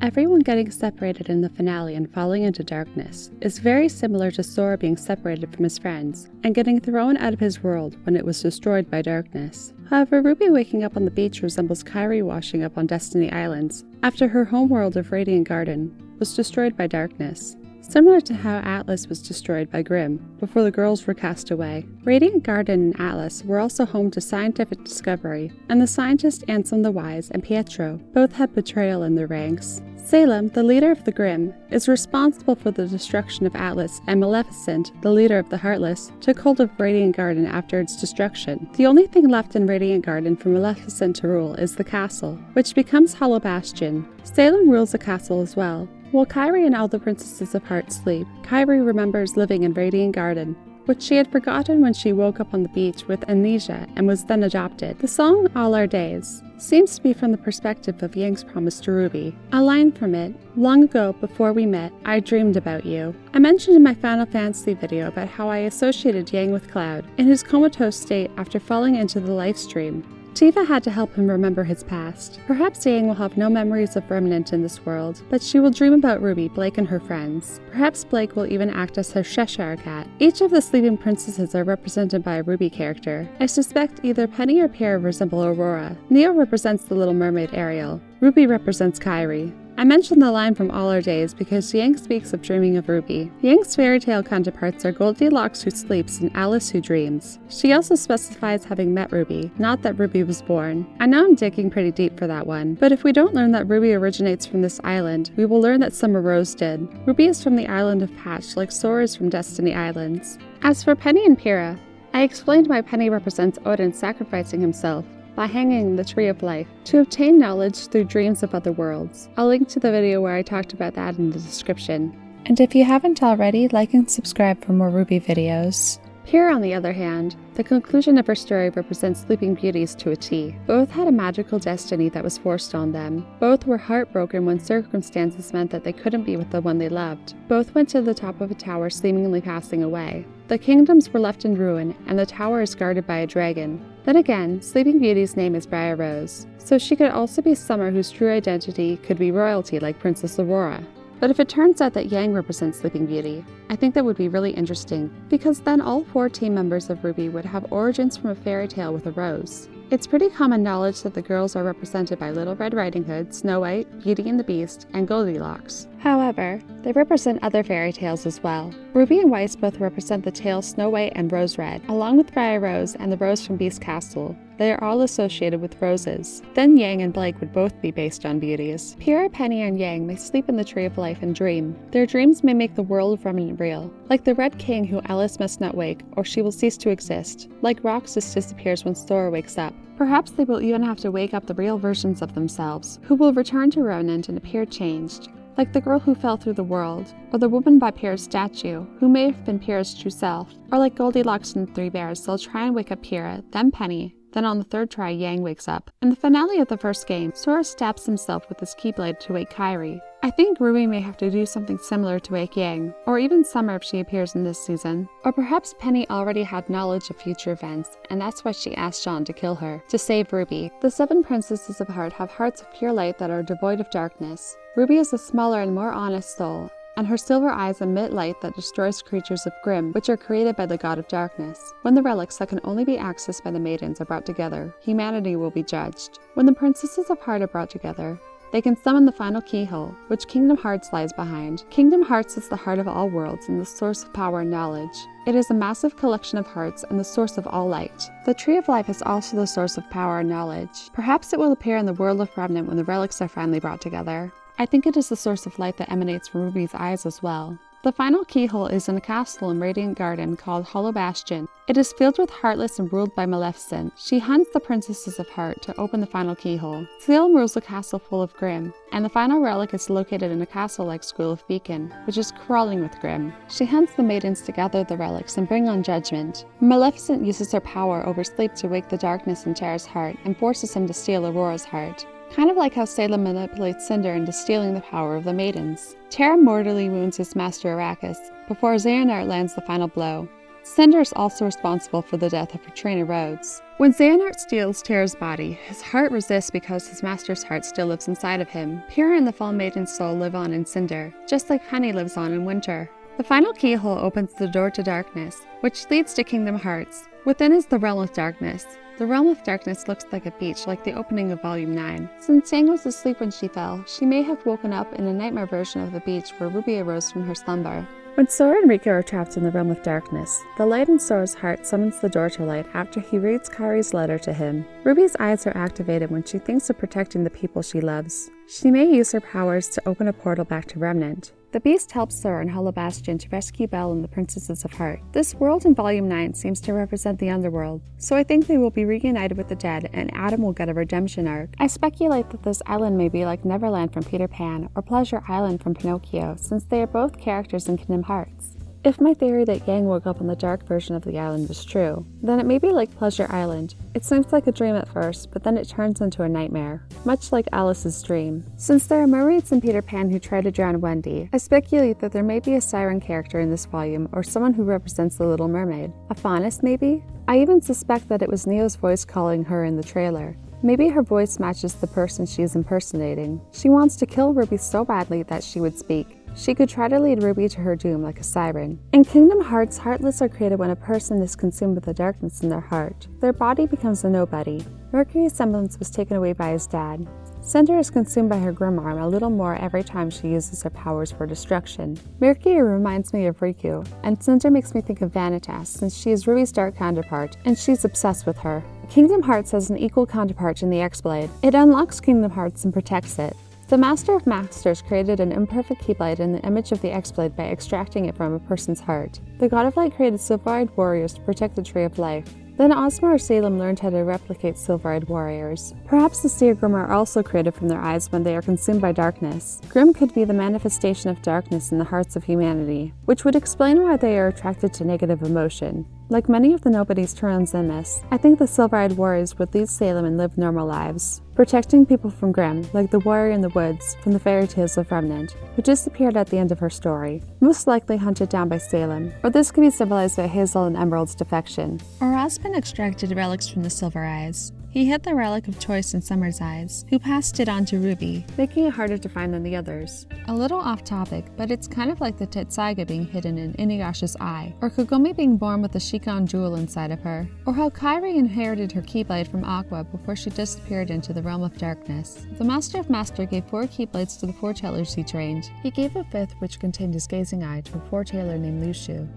Everyone getting separated in the finale and falling into darkness is very similar to Sora being separated from his friends and getting thrown out of his world when it was destroyed by darkness. However, RWBY waking up on the beach resembles Kairi washing up on Destiny Islands after her homeworld of Radiant Garden was destroyed by darkness. Similar to how Atlas was destroyed by Grimm before the girls were cast away. Radiant Garden and Atlas were also home to scientific discovery, and the scientists Ansem the Wise and Pietro both had betrayal in their ranks. Salem, the leader of the Grimm, is responsible for the destruction of Atlas, and Maleficent, the leader of the Heartless, took hold of Radiant Garden after its destruction. The only thing left in Radiant Garden for Maleficent to rule is the castle, which becomes Hollow Bastion. Salem rules the castle as well. While Kairi and all the princesses of Heart sleep, Kairi remembers living in Radiant Garden, which she had forgotten when she woke up on the beach with amnesia and was then adopted. The song All Our Days seems to be from the perspective of Yang's promise to RWBY. A line from it, "Long ago, before we met, I dreamed about you." I mentioned in my Final Fantasy video about how I associated Yang with Cloud in his comatose state after falling into the life stream. Tifa had to help him remember his past. Perhaps Yang will have no memories of Remnant in this world, but she will dream about RWBY, Blake, and her friends. Perhaps Blake will even act as her Cheshire cat. Each of the sleeping princesses are represented by a RWBY character. I suspect either Penny or Pierre resemble Aurora. Neo represents the Little Mermaid Ariel. RWBY represents Kairi. I mentioned the line from All Our Days because Yang speaks of dreaming of RWBY. Yang's fairy tale counterparts are Goldilocks who sleeps and Alice who dreams. She also specifies having met RWBY, not that RWBY was born. I know I'm digging pretty deep for that one, but if we don't learn that RWBY originates from this island, we will learn that Summer Rose did. RWBY is from the island of Patch, like Sora is from Destiny Islands. As for Penny and Pyrrha, I explained why Penny represents Odin sacrificing himself by hanging the Tree of Life to obtain knowledge through dreams of other worlds. I'll link to the video where I talked about that in the description. And if you haven't already, like and subscribe for more RWBY videos. Pyrrha, on the other hand, the conclusion of her story represents Sleeping Beauties to a T. Both had a magical destiny that was forced on them. Both were heartbroken when circumstances meant that they couldn't be with the one they loved. Both went to the top of a tower, seemingly passing away. The kingdoms were left in ruin, and the tower is guarded by a dragon. Then again, Sleeping Beauty's name is Briar Rose, so she could also be Summer, whose true identity could be royalty like Princess Aurora. But if it turns out that Yang represents Sleeping Beauty, I think that would be really interesting, because then all 4 team members of RWBY would have origins from a fairy tale with a rose. It's pretty common knowledge that the girls are represented by Little Red Riding Hood, Snow White, Beauty and the Beast, and Goldilocks. However, they represent other fairy tales as well. RWBY and Weiss both represent the tales Snow White and Rose Red, along with Briar Rose and the Rose from Beast Castle. They are all associated with roses. Then Yang and Blake would both be based on beauties. Pyrrha, Penny, and Yang may sleep in the Tree of Life and dream. Their dreams may make the world of Remnant real, like the Red King who Alice must not wake, or she will cease to exist, like Roxas disappears when Sora wakes up. Perhaps they will even have to wake up the real versions of themselves, who will return to Remnant and appear changed, like the girl who fell through the world, or the woman by Pyrrha's statue, who may have been Pyrrha's true self, or like Goldilocks and the 3 Bears, they'll try and wake up Pyrrha, then Penny, then on the 3rd try Yang wakes up. In the finale of the first game, Sora stabs himself with his Keyblade to wake Kairi. I think RWBY may have to do something similar to wake Yang, or even Summer if she appears in this season. Or perhaps Penny already had knowledge of future events, and that's why she asked Xion to kill her, to save RWBY. The 7 princesses of Heart have hearts of pure light that are devoid of darkness. RWBY is a smaller and more honest soul, and her silver eyes emit light that destroys creatures of Grimm, which are created by the god of darkness. When the relics that can only be accessed by the maidens are brought together, humanity will be judged. When the princesses of Heart are brought together, they can summon the final keyhole, which Kingdom Hearts lies behind. Kingdom Hearts is the heart of all worlds and the source of power and knowledge. It is a massive collection of hearts and the source of all light. The Tree of Life is also the source of power and knowledge. Perhaps it will appear in the world of Remnant when the relics are finally brought together. I think it is the source of light that emanates from RWBY's eyes as well. The final keyhole is in a castle in Radiant Garden called Hollow Bastion. It is filled with Heartless and ruled by Maleficent. She hunts the princesses of Heart to open the final keyhole. Salem rules a castle full of Grimm, and the final relic is located in a castle-like school of Beacon, which is crawling with Grimm. She hunts the maidens to gather the relics and bring on judgment. Maleficent uses her power over sleep to wake the darkness in Terra's heart and forces him to steal Aurora's heart. Kind of like how Salem manipulates Cinder into stealing the power of the maidens. Terra mortally wounds his master Arrakis before Xehanort lands the final blow. Cinder is also responsible for the death of her trainer Rhodes. When Xehanort steals Terra's body, his heart resists because his master's heart still lives inside of him. Pyrrha and the Fall Maiden's soul live on in Cinder, just like honey lives on in winter. The final keyhole opens the door to darkness, which leads to Kingdom Hearts. Within is the Realm of Darkness. The Realm of Darkness looks like a beach, like the opening of Volume 9. Since Yang was asleep when she fell, she may have woken up in a nightmare version of the beach where Ruby arose from her slumber. When Sora and Riku are trapped in the Realm of Darkness, the light in Sora's heart summons the door to light after he reads Kairi's letter to him. Ruby's eyes are activated when she thinks of protecting the people she loves. She may use her powers to open a portal back to Remnant. The Beast helps Sora and Hollow Bastion to rescue Belle and the Princesses of Heart. This world in Volume 9 seems to represent the underworld, so I think they will be reunited with the dead and Adam will get a redemption arc. I speculate that this island may be like Neverland from Peter Pan or Pleasure Island from Pinocchio, since they are both characters in Kingdom Hearts. If my theory that Yang woke up on the dark version of the island is true, then it may be like Pleasure Island. It seems like a dream at first, but then it turns into a nightmare, much like Alice's dream. Since there are mermaids in Peter Pan who try to drown Wendy, I speculate that there may be a siren character in this volume or someone who represents the Little Mermaid. A faunus, maybe? I even suspect that it was Neo's voice calling her in the trailer. Maybe her voice matches the person she is impersonating. She wants to kill Ruby so badly that she would speak. She could try to lead Ruby to her doom like a siren. In Kingdom Hearts, Heartless are created when a person is consumed with the darkness in their heart. Their body becomes a nobody. Mercury's semblance was taken away by his dad. Cinder is consumed by her Grimm arm a little more every time she uses her powers for destruction. Mercury reminds me of Riku, and Cinder makes me think of Vanitas since she is Ruby's dark counterpart, and she's obsessed with her. Kingdom Hearts has an equal counterpart in the X-Blade. It unlocks Kingdom Hearts and protects it. The Master of Masters created an imperfect Keyblade in the image of the X-Blade by extracting it from a person's heart. The God of Light created silver-eyed warriors to protect the Tree of Life. Then Ozma or Salem learned how to replicate silver-eyed warriors. Perhaps the Seer Grimm are also created from their eyes when they are consumed by darkness. Grimm could be the manifestation of darkness in the hearts of humanity, which would explain why they are attracted to negative emotion. Like many of the Nobodies turns in this, I think the silver-eyed warriors would leave Salem and live normal lives, protecting people from Grimm, like the warrior in the woods from the fairy tales of Remnant, who disappeared at the end of her story, most likely hunted down by Salem, or this could be symbolized by Hazel and Emerald's defection. Or Osmond extracted relics from the Silver Eyes. He hid the relic of choice in Summer's eyes, who passed it on to Ruby, making it harder to find than the others. A little off topic, but it's kind of like the Tetsaiga being hidden in Inuyasha's eye, or Kagome being born with the Shikon jewel inside of her, or how Kairi inherited her Keyblade from Aqua before she disappeared into the Realm of Darkness. The Master of Master gave 4 Keyblades to the foretellers he trained. He gave a 5th which contained his gazing eye to a foreteller named Luxu.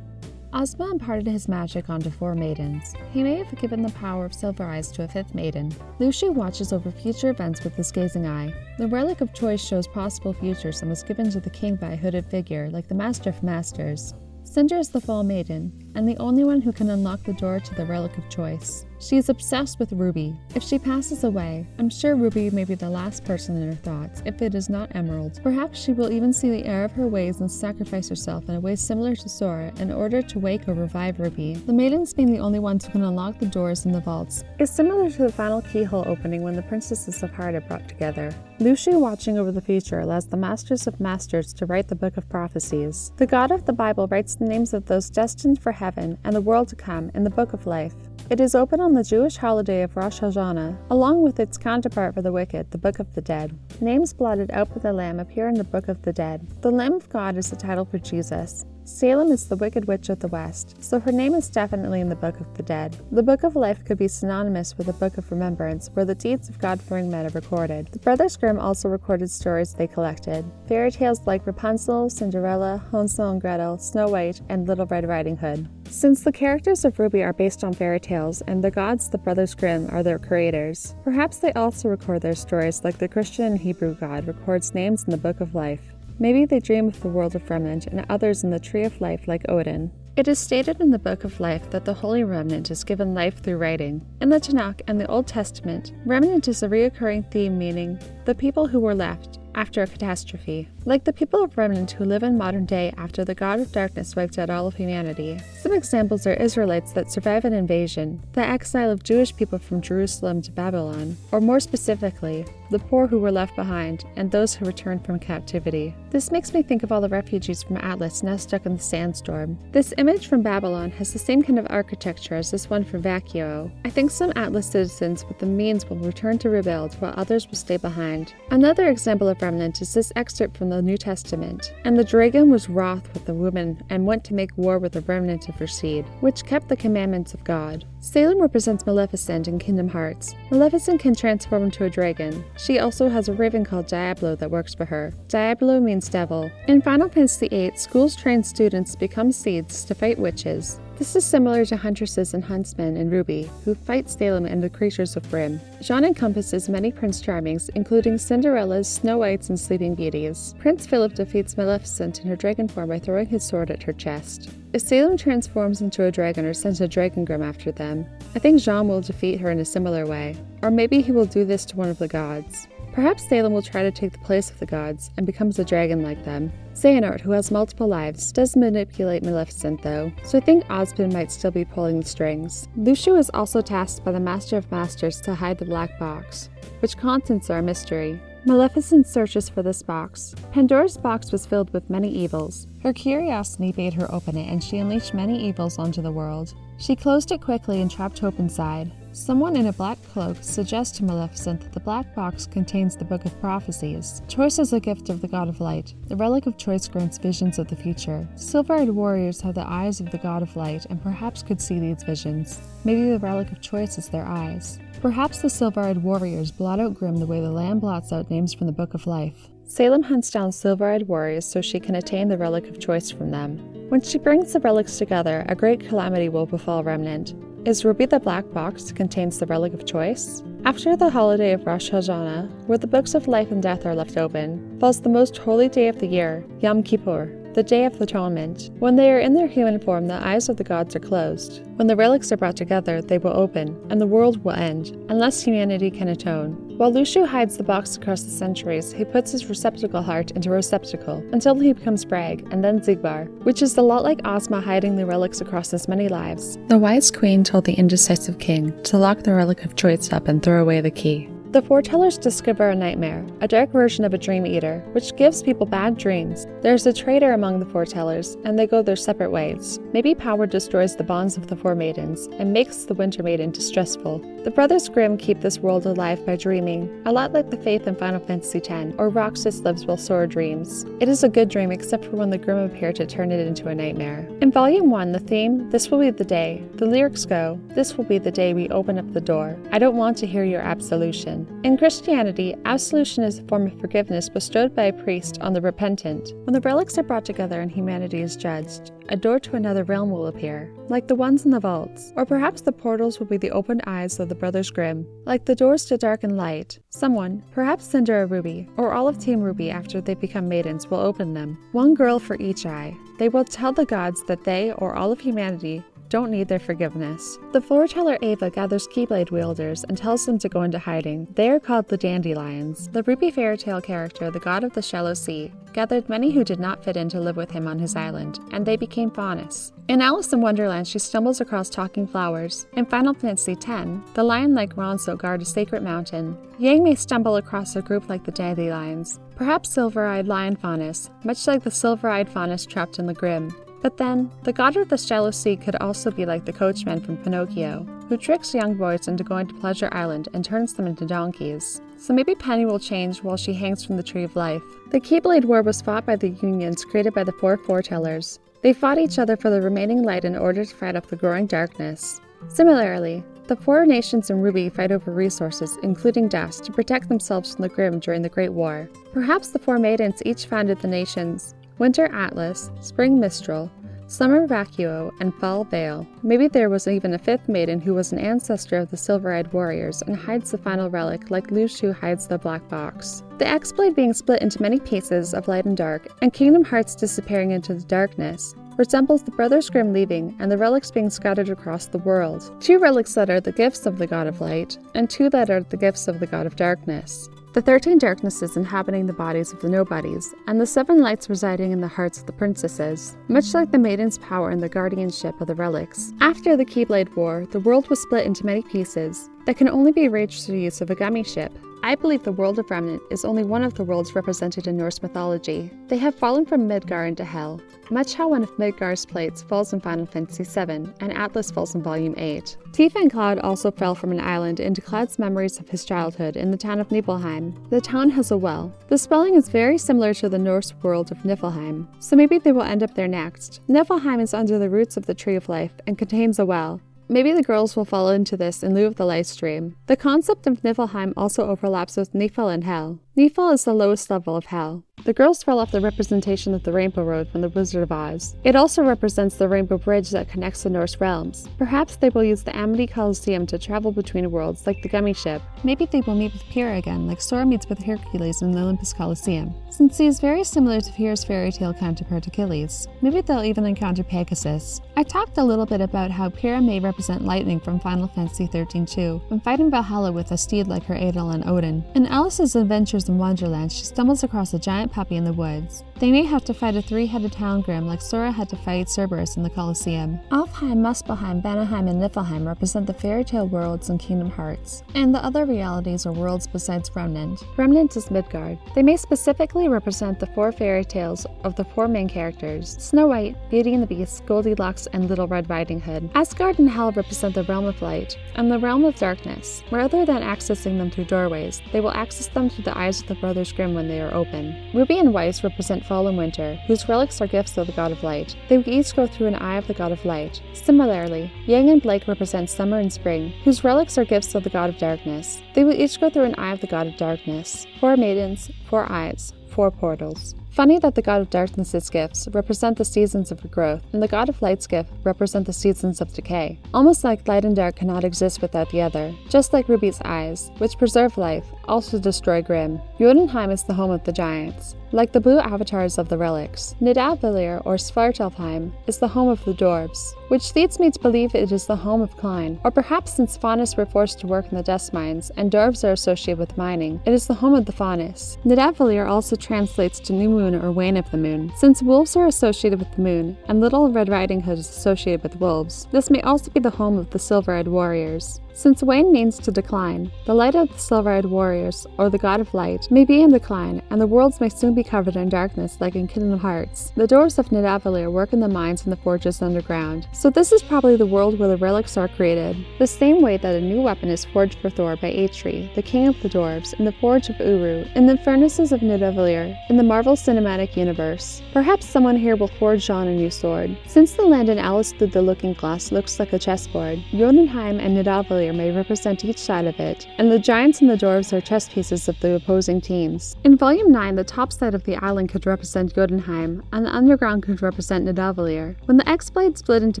Ozma imparted his magic onto 4 maidens. He may have given the power of Silver Eyes to a 5th maiden. Luxu watches over future events with his gazing eye. The Relic of Choice shows possible futures and was given to the king by a hooded figure, like the Master of Masters. Cinder is the Fall Maiden, and the only one who can unlock the door to the Relic of Choice. She is obsessed with Ruby. If she passes away, I'm sure Ruby may be the last person in her thoughts, if it is not Emerald. Perhaps she will even see the error of her ways and sacrifice herself in a way similar to Sora in order to wake or revive Ruby. The maidens being the only ones who can unlock the doors in the vaults is similar to the final keyhole opening when the Princesses of Heart are brought together. Luxu watching over the future allows the Masters of Masters to write the Book of Prophecies. The God of the Bible writes the names of those destined for heaven and the world to come in the Book of Life. It is open on the Jewish holiday of Rosh Hashanah, along with its counterpart for the wicked, the Book of the Dead. Names blotted out by the Lamb appear in the Book of the Dead. The Lamb of God is the title for Jesus. Salem is the Wicked Witch of the West, so her name is definitely in the Book of the Dead. The Book of Life could be synonymous with the Book of Remembrance, where the deeds of God-fearing men are recorded. The Brothers Grimm also recorded stories they collected. Fairy tales like Rapunzel, Cinderella, Hansel and Gretel, Snow White, and Little Red Riding Hood. Since the characters of RWBY are based on fairy tales, and the gods the Brothers Grimm are their creators, perhaps they also record their stories like the Christian and Hebrew God records names in the Book of Life. Maybe they dream of the world of Remnant and others in the Tree of Life like Odin. It is stated in the Book of Life that the Holy Remnant is given life through writing. In the Tanakh and the Old Testament, Remnant is a reoccurring theme meaning the people who were left after a catastrophe, like the people of Remnant who live in modern day after the God of Darkness wiped out all of humanity. Some examples are Israelites that survive an invasion, the exile of Jewish people from Jerusalem to Babylon, or more specifically, the poor who were left behind, and those who returned from captivity. This makes me think of all the refugees from Atlas now stuck in the sandstorm. This image from Babylon has the same kind of architecture as this one from Vacuo. I think some Atlas citizens with the means will return to rebuild, while others will stay behind. Another example of Remnant is this excerpt from the New Testament. "And the dragon was wroth with the woman, and went to make war with the remnant of her seed, which kept the commandments of God." Salem represents Maleficent in Kingdom Hearts. Maleficent can transform into a dragon. She also has a raven called Diablo that works for her. Diablo means devil. In Final Fantasy VIII, schools train students to become seeds to fight witches. This is similar to huntresses and huntsmen in RWBY, who fight Salem and the creatures of Grimm. Xion encompasses many Prince Charmings, including Cinderellas, Snow Whites, and Sleeping Beauties. Prince Philip defeats Maleficent in her dragon form by throwing his sword at her chest. If Salem transforms into a dragon or sends a dragon Grimm after them, I think Xion will defeat her in a similar way. Or maybe he will do this to one of the gods. Perhaps Salem will try to take the place of the gods and becomes a dragon like them. Xehanort, who has multiple lives, does manipulate Maleficent though, so I think Ozpin might still be pulling the strings. Luxu is also tasked by the Master of Masters to hide the black box, which contents are a mystery. Maleficent searches for this box. Pandora's box was filled with many evils. Her curiosity made her open it, and she unleashed many evils onto the world. She closed it quickly and trapped Hope inside. Someone in a black cloak suggests to Maleficent that the black box contains the Book of Prophecies. Choice is a gift of the God of Light. The Relic of Choice grants visions of the future. Silver-eyed warriors have the eyes of the God of Light and perhaps could see these visions. Maybe the Relic of Choice is their eyes. Perhaps the silver-eyed warriors blot out Grimm the way the Lamb blots out names from the Book of Life. Salem hunts down silver-eyed warriors so she can attain the Relic of Choice from them. When she brings the relics together, a great calamity will befall Remnant. Is RWBY the black box that contains the Relic of Choice? After the holiday of Rosh Hashanah, where the books of life and death are left open, falls the most holy day of the year, Yom Kippur, the Day of Atonement. When they are in their human form, the eyes of the gods are closed. When the relics are brought together, they will open, and the world will end, unless humanity can atone. While Luxu hides the box across the centuries, he puts his receptacle heart into a receptacle, until he becomes Brag, and then Xigbar, which is a lot like Ozma hiding the relics across as many lives. The wise queen told the indecisive king to lock the Relic of Choice up and throw away the key. The foretellers discover a nightmare, a dark version of a dream eater, which gives people bad dreams. There's a traitor among the foretellers, and they go their separate ways. Maybe power destroys the bonds of the four maidens, and makes the Winter Maiden distressful. The brothers Grimm keep this world alive by dreaming, a lot like the Faith in Final Fantasy X, or Roxas lives while Sora dreams. It is a good dream except for when the Grimm appear to turn it into a nightmare. In Volume 1, the theme, "This will be the day." The lyrics go, "This will be the day we open up the door. I don't want to hear your absolution." In Christianity, absolution is a form of forgiveness bestowed by a priest on the repentant. When the relics are brought together and humanity is judged, a door to another realm will appear, like the ones in the vaults. Or perhaps the portals will be the opened eyes of the Brothers Grimm, like the doors to dark and light. Someone, perhaps Cinder or RWBY, or all of Team RWBY after they become maidens, will open them. One girl for each eye. They will tell the gods that they, or all of humanity, don't need their forgiveness. The foreteller Ava gathers Keyblade wielders and tells them to go into hiding. They are called the Dandelions. The RWBY fairy tale character, the god of the shallow sea, gathered many who did not fit in to live with him on his island, and they became Faunus. In Alice in Wonderland, she stumbles across talking flowers. In Final Fantasy X, the lion-like Ronso guard a sacred mountain. Yang may stumble across a group like the Dandelions, perhaps silver-eyed lion Faunus, much like the silver-eyed Faunus trapped in the Grimm. But then, the god of the shallow sea could also be like the coachman from Pinocchio, who tricks young boys into going to Pleasure Island and turns them into donkeys. So maybe Penny will change while she hangs from the Tree of Life. The Keyblade War was fought by the unions created by the four foretellers. They fought each other for the remaining light in order to fight off the growing darkness. Similarly, the four nations in RWBY fight over resources, including dust, to protect themselves from the Grimm during the Great War. Perhaps the four maidens each founded the nations: Winter Atlas, Spring Mistral, Summer Vacuo, and Fall Veil. Maybe there was even a fifth maiden who was an ancestor of the Silver-Eyed Warriors and hides the final relic like Luxu hides the black box. The X-Blade being split into many pieces of light and dark, and Kingdom Hearts disappearing into the darkness, resembles the Brothers Grimm leaving and the relics being scattered across the world. 2 relics that are the gifts of the God of Light, and 2 that are the gifts of the God of Darkness. The 13 darknesses inhabiting the bodies of the nobodies, and the 7 lights residing in the hearts of the princesses, much like the maiden's power and the guardianship of the relics. After the Keyblade War, the world was split into many pieces that can only be reached through the use of a Gummi-Ship. I believe the world of Remnant is only one of the worlds represented in Norse mythology. They have fallen from Midgard into Hell, much how one of Midgard's plates falls in Final Fantasy VII, and Atlas falls in Volume 8. Tifa and Cloud also fell from an island into Cloud's memories of his childhood in the town of Nibelheim. The town has a well. The spelling is very similar to the Norse world of Niflheim, so maybe they will end up there next. Niflheim is under the roots of the Tree of Life and contains a well. Maybe the girls will fall into this in lieu of the live stream. The concept of Niflheim also overlaps with Nifl and Hell. Nifl is the lowest level of Hell. The girls fell off the representation of the Rainbow Road from the Wizard of Oz. It also represents the Rainbow Bridge that connects the Norse realms. Perhaps they will use the Olympus Coliseum to travel between worlds like the Gummi-Ship. Maybe they will meet with Pyrrha again like Sora meets with Hercules in the Olympus Coliseum. Since he is very similar to Pyrrha's fairy tale counterpart Achilles, maybe they'll even encounter Pegasus. I talked a little bit about how Pyrrha may represent lightning from Final Fantasy XIII too, when fighting Valhalla with a steed like her Eidolon Odin. In Alice's Adventures in Wonderland, she stumbles across a giant puppy in the woods. They may have to fight a three-headed town Grimm like Sora had to fight Cerberus in the Colosseum. Alfheim, Muspelheim, Vanaheim, and Niflheim represent the fairy tale worlds in Kingdom Hearts, and the other realities or worlds besides Remnant. Remnant is Midgard. They may specifically represent the four fairy tales of the four main characters: Snow White, Beauty and the Beast, Goldilocks, and Little Red Riding Hood. Asgard and Hell represent the realm of light and the realm of darkness. Rather than accessing them through doorways, they will access them through the eyes of the brothers Grimm when they are open. RWBY and Weiss represent fall and winter, whose relics are gifts of the god of light. They will each go through an eye of the god of light. Similarly, Yang and Blake represent summer and spring, whose relics are gifts of the god of darkness. They will each go through an eye of the god of darkness. 4 maidens, 4 eyes, 4 portals. Funny that the god of darkness's gifts represent the seasons of growth, and the god of light's gift represent the seasons of decay. Almost like light and dark cannot exist without the other. Just like RWBY's eyes, which preserve life, also destroy Grimm. Jotunheim is the home of the giants. Like the blue avatars of the relics, Nidavellir or Svartalfheim is the home of the dwarves, which leads me to believe it is the home of Klein. Or perhaps since Faunus were forced to work in the dust mines and dwarves are associated with mining, it is the home of the Faunus. Nidavellir also translates to new moon or wane of the moon. Since wolves are associated with the moon, and Little Red Riding Hood is associated with wolves, this may also be the home of the Silver-Eyed Warriors. Since wane means to decline, the light of the Silver-Eyed Warriors, or the god of light, may be in decline, and the worlds may soon be covered in darkness like in Kingdom Hearts. The dwarves of Nidavellir work in the mines and the forges underground, so this is probably the world where the relics are created. The same way that a new weapon is forged for Thor by Atri, the king of the dwarves, in the forge of Uru, in the furnaces of Nidavellir, in the Marvel Cinematic Universe. Perhaps someone here will forge Xion a new sword. Since the land in Alice Through the Looking Glass looks like a chessboard, Jotunheim and Nidavellir may represent each side of it, and the giants and the dwarves are chess pieces of the opposing teams. In Volume 9, the top side of the island could represent Jotunheim, and the underground could represent Nidavellir. When the X-Blade split into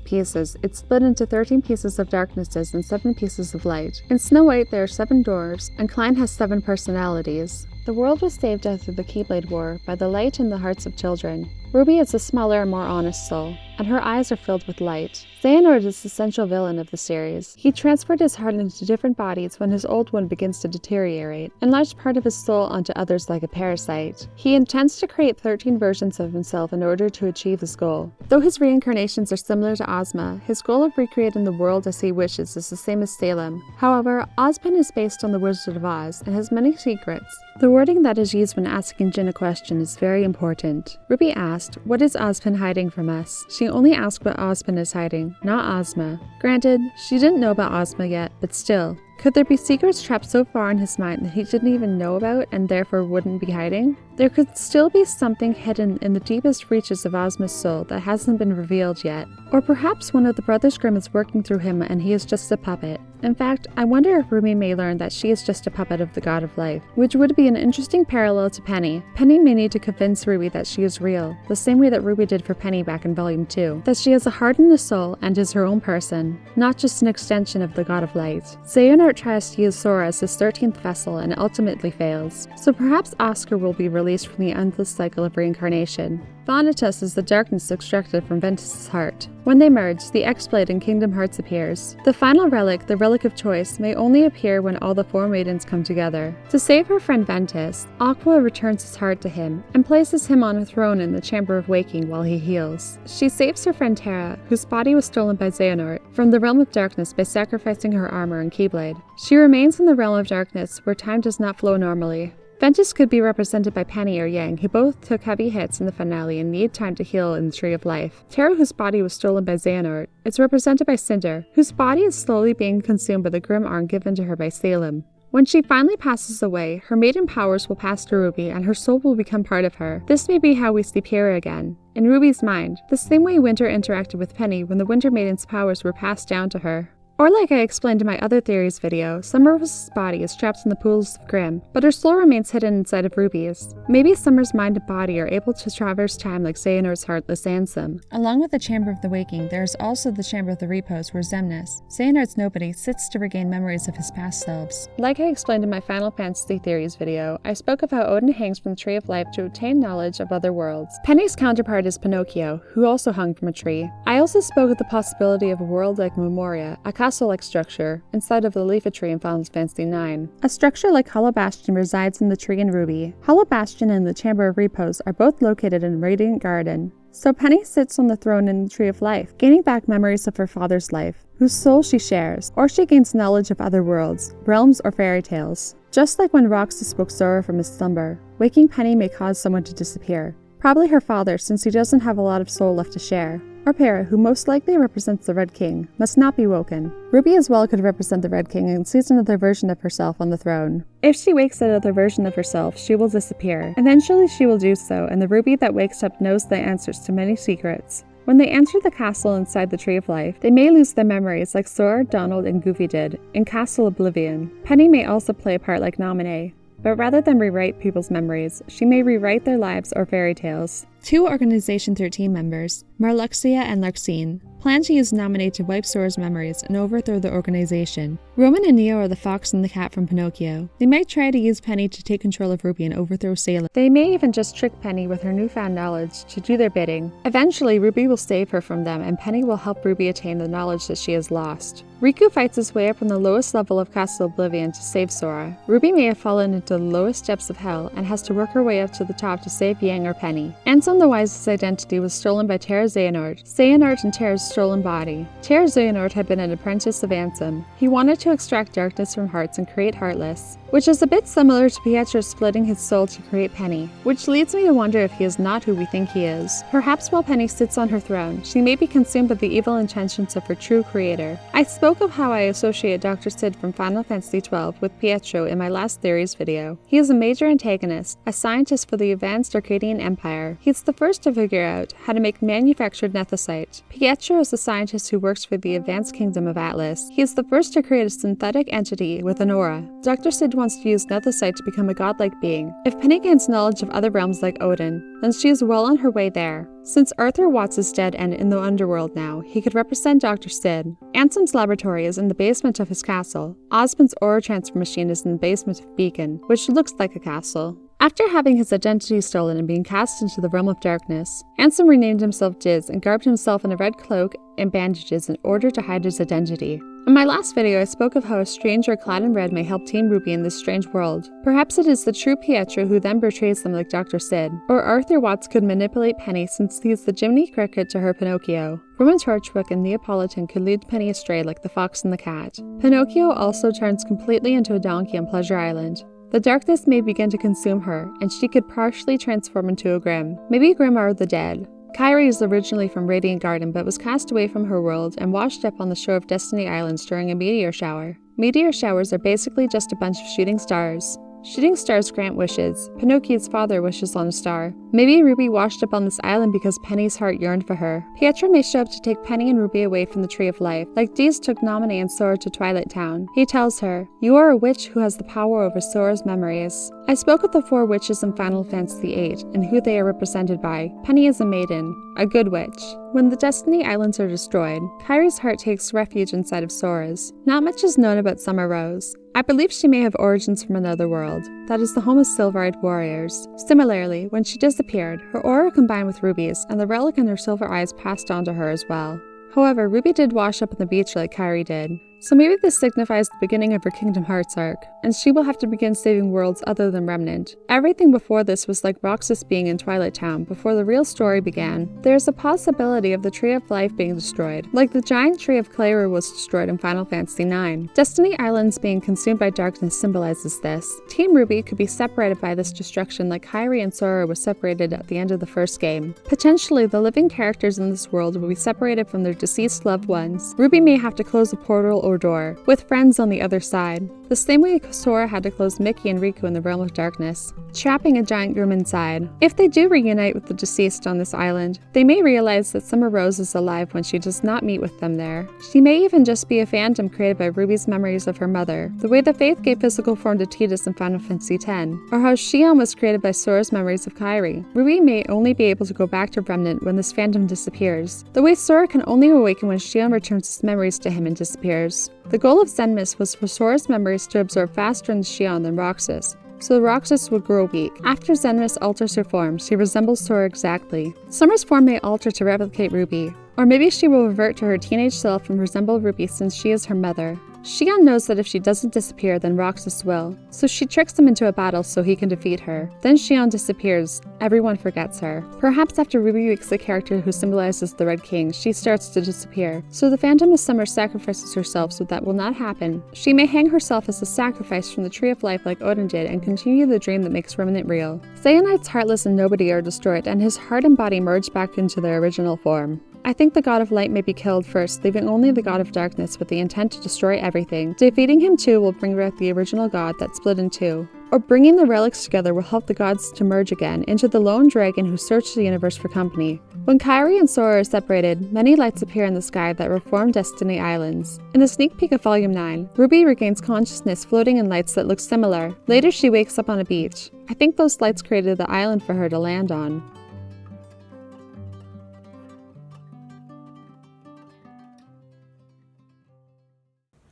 pieces, it split into 13 pieces of darknesses and 7 pieces of light. In Snow White, there are 7 dwarves, and Klein has 7 personalities. The world was saved after the Keyblade War by the light in the hearts of children. RWBY is a smaller and more honest soul, and her eyes are filled with light. Xehanort is the central villain of the series. He transferred his heart into different bodies when his old one begins to deteriorate, and large part of his soul onto others like a parasite. He intends to create 13 versions of himself in order to achieve his goal. Though his reincarnations are similar to Ozma, his goal of recreating the world as he wishes is the same as Salem. However, Ozpin is based on the Wizard of Oz and has many secrets. The wording that is used when asking Jin a question is very important. RWBY asked, "What is Ozpin hiding from us?" She only asked what Ozpin is hiding, not Ozma. Granted, she didn't know about Ozma yet, but still. Could there be secrets trapped so far in his mind that he didn't even know about and therefore wouldn't be hiding? There could still be something hidden in the deepest reaches of Ozma's soul that hasn't been revealed yet. Or perhaps one of the Brothers Grimm is working through him and he is just a puppet. In fact, I wonder if RWBY may learn that she is just a puppet of the God of Life, which would be an interesting parallel to Penny. Penny may need to convince RWBY that she is real, the same way that RWBY did for Penny back in Volume 2, that she has a heart and a soul and is her own person, not just an extension of the God of Light. Xehanort tries to use Sora as his 13th vessel and ultimately fails, so perhaps Oscar will be released released from the endless cycle of reincarnation. Thanatos is the darkness extracted from Ventus's heart. When they merge, the X-Blade in Kingdom Hearts appears. The final relic, the Relic of Choice, may only appear when all the four maidens come together. To save her friend Ventus, Aqua returns his heart to him and places him on a throne in the Chamber of Waking while he heals. She saves her friend Terra, whose body was stolen by Xehanort, from the Realm of Darkness by sacrificing her armor and Keyblade. She remains in the Realm of Darkness, where time does not flow normally. Ventus could be represented by Penny or Yang, who both took heavy hits in the finale and need time to heal in the Tree of Life. Terra, whose body was stolen by Xehanort, is represented by Cinder, whose body is slowly being consumed by the Grimm arm given to her by Salem. When she finally passes away, her maiden powers will pass to Ruby and her soul will become part of her. This may be how we see Pierre again. In Ruby's mind, the same way Winter interacted with Penny when the Winter Maiden's powers were passed down to her. Or like I explained in my other theories video, Summer's body is trapped in the pools of Grimm, but her soul remains hidden inside of Ruby's. Maybe Summer's mind and body are able to traverse time like Xehanort's Heartless Ansem. Along with the Chamber of the Waking, there is also the Chamber of the Repose where Xemnas, Xehanort's nobody, sits to regain memories of his past selves. Like I explained in my Final Fantasy theories video, I spoke of how Odin hangs from the Tree of Life to obtain knowledge of other worlds. Penny's counterpart is Pinocchio, who also hung from a tree. I also spoke of the possibility of a world like Memoria, a castle-like structure, inside of the Leafy Tree in Final Fantasy IX. A structure like Hollow Bastion resides in the tree in Ruby. Hollow Bastion and the Chamber of Repose are both located in Radiant Garden. So Penny sits on the throne in the Tree of Life, gaining back memories of her father's life, whose soul she shares, or she gains knowledge of other worlds, realms, or fairy tales. Just like when Roxas woke Sora from his slumber, waking Penny may cause someone to disappear. Probably her father, since he doesn't have a lot of soul left to share. Or Para, who most likely represents the Red King, must not be woken. Ruby as well could represent the Red King and sees another version of herself on the throne. If she wakes another version of herself, she will disappear. Eventually she will do so, and the Ruby that wakes up knows the answers to many secrets. When they enter the castle inside the Tree of Life, they may lose their memories like Sora, Donald, and Goofy did in Castle Oblivion. Penny may also play a part like Naminé, but rather than rewrite people's memories, she may rewrite their lives or fairy tales. Two Organization 13 members, Marluxia and Larxene, plan to use Naminé to wipe Sora's memories and overthrow the organization. Roman and Neo are the fox and the cat from Pinocchio. They might try to use Penny to take control of Ruby and overthrow Salem. They may even just trick Penny with her newfound knowledge to do their bidding. Eventually, Ruby will save her from them, and Penny will help Ruby attain the knowledge that she has lost. Riku fights his way up on the lowest level of Castle Oblivion to save Sora. Ruby may have fallen into the lowest depths of hell and has to work her way up to the top to save Yang or Penny. Ansem the Wise's identity was stolen by Terra Xehanort, Xehanort and Terra's stolen body. Terra Xehanort had been an apprentice of Ansem. He wanted to extract darkness from hearts and create Heartless, which is a bit similar to Pietro splitting his soul to create Penny, which leads me to wonder if he is not who we think he is. Perhaps while Penny sits on her throne, she may be consumed by the evil intentions of her true creator. I spoke of how I associate Dr. Cid from Final Fantasy XII with Pietro in my last theories video. He is a major antagonist, a scientist for the advanced Arcadian Empire. He's the first to figure out how to make manufactured nethicite. Pietro is the scientist who works for the advanced kingdom of Atlas. He is the first to create a synthetic entity with an aura. Dr. Cid wants to use nethicite to become a godlike being. If Penny gains knowledge of other realms like Odin, then she is well on her way there. Since Arthur Watts is dead and in the underworld now, he could represent Dr. Cid. Ansem's laboratory is in the basement of his castle. Osmond's aura transfer machine is in the basement of Beacon, which looks like a castle. After having his identity stolen and being cast into the realm of darkness, Ansem renamed himself DiZ and garbed himself in a red cloak and bandages in order to hide his identity. In my last video, I spoke of how a stranger clad in red may help Team Ruby in this strange world. Perhaps it is the true Pietro who then betrays them like Dr. Cid. Or Arthur Watts could manipulate Penny since he is the Jiminy Cricket to her Pinocchio. Roman Torchwick and Neapolitan could lead Penny astray like the fox and the cat. Pinocchio also turns completely into a donkey on Pleasure Island. The darkness may begin to consume her, and she could partially transform into a Grimm. Maybe Grimm are the dead. Kairi is originally from Radiant Garden but was cast away from her world and washed up on the shore of Destiny Islands during a meteor shower. Meteor showers are basically just a bunch of shooting stars. Shooting stars grant wishes. Pinocchio's father wishes on a star. Maybe Ruby washed up on this island because Penny's heart yearned for her. Pietro may show up to take Penny and Ruby away from the Tree of Life, like DiZ took Naminé and Sora to Twilight Town. He tells her, "You are a witch who has the power over Sora's memories." I spoke of the 4 witches in Final Fantasy VIII and who they are represented by. Penny is a maiden, a good witch. When the Destiny Islands are destroyed, Kairi's heart takes refuge inside of Sora's. Not much is known about Summer Rose. I believe she may have origins from another world, that is the home of silver-eyed warriors. Similarly, when she disappeared, her aura combined with Ruby's, and the relic in her silver eyes passed on to her as well. However, Ruby did wash up on the beach like Kairi did, so maybe this signifies the beginning of her Kingdom Hearts arc, and she will have to begin saving worlds other than Remnant. Everything before this was like Roxas being in Twilight Town before the real story began. There is a possibility of the Tree of Life being destroyed, like the giant tree of Kairi was destroyed in Final Fantasy IX. Destiny Islands being consumed by darkness symbolizes this. Team RWBY could be separated by this destruction like Kairi and Sora were separated at the end of the first game. Potentially, the living characters in this world will be separated from their deceased loved ones. RWBY may have to close a portal or door, with friends on the other side, the same way Sora had to close Mickey and Riku in the Realm of Darkness, trapping a giant Grimm inside. If they do reunite with the deceased on this island, they may realize that Summer Rose is alive when she does not meet with them there. She may even just be a phantom created by Ruby's memories of her mother, the way the Faith gave physical form to Tidus in Final Fantasy X, or how Xion was created by Sora's memories of Kairi. RWBY may only be able to go back to Remnant when this phantom disappears, the way Sora can only awaken when Xion returns his memories to him and disappears. The goal of Zenmus was for Sora's memories to absorb faster into Xion than Roxas, so the Roxas would grow weak. After Zenmus alters her form, she resembles Sora exactly. Summer's form may alter to replicate RWBY, or maybe she will revert to her teenage self and resemble RWBY since she is her mother. Xion knows that if she doesn't disappear, then Roxas will, so she tricks him into a battle so he can defeat her. Then Xion disappears. Everyone forgets her. Perhaps after RWBY wakes the character who symbolizes the Red King, she starts to disappear. So the Phantom of Summer sacrifices herself so that will not happen. She may hang herself as a sacrifice from the Tree of Life like Odin did and continue the dream that makes Remnant real. Xehanort's Heartless and Nobody are destroyed and his heart and body merge back into their original form. I think the God of Light may be killed first, leaving only the God of Darkness with the intent to destroy everything. Defeating him too will bring back the original God that split in two. Or bringing the relics together will help the gods to merge again into the lone dragon who searched the universe for company. When Kairi and Sora are separated, many lights appear in the sky that reform Destiny Islands. In the sneak peek of Volume 9, RWBY regains consciousness floating in lights that look similar. Later she wakes up on a beach. I think those lights created the island for her to land on.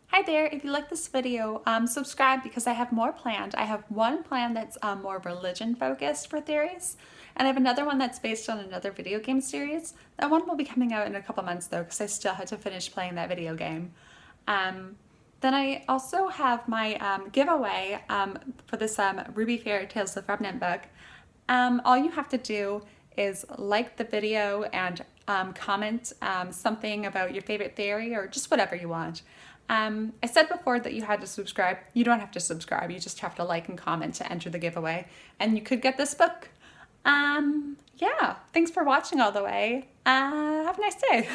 Hi there, if you like this video, subscribe because I have more planned. I have one plan that's more religion focused for theories, and I have another one that's based on another video game series. That one will be coming out in a couple months though, because I still had to finish playing that video game. Then I also have my giveaway for this RWBY Fairy Tales of Remnant book. All you have to do is like the video and comment something about your favorite theory or just whatever you want. I said before that you had to subscribe. You don't have to subscribe. You just have to like and comment to enter the giveaway. And you could get this book. Yeah, thanks for watching all the way. Have a nice day.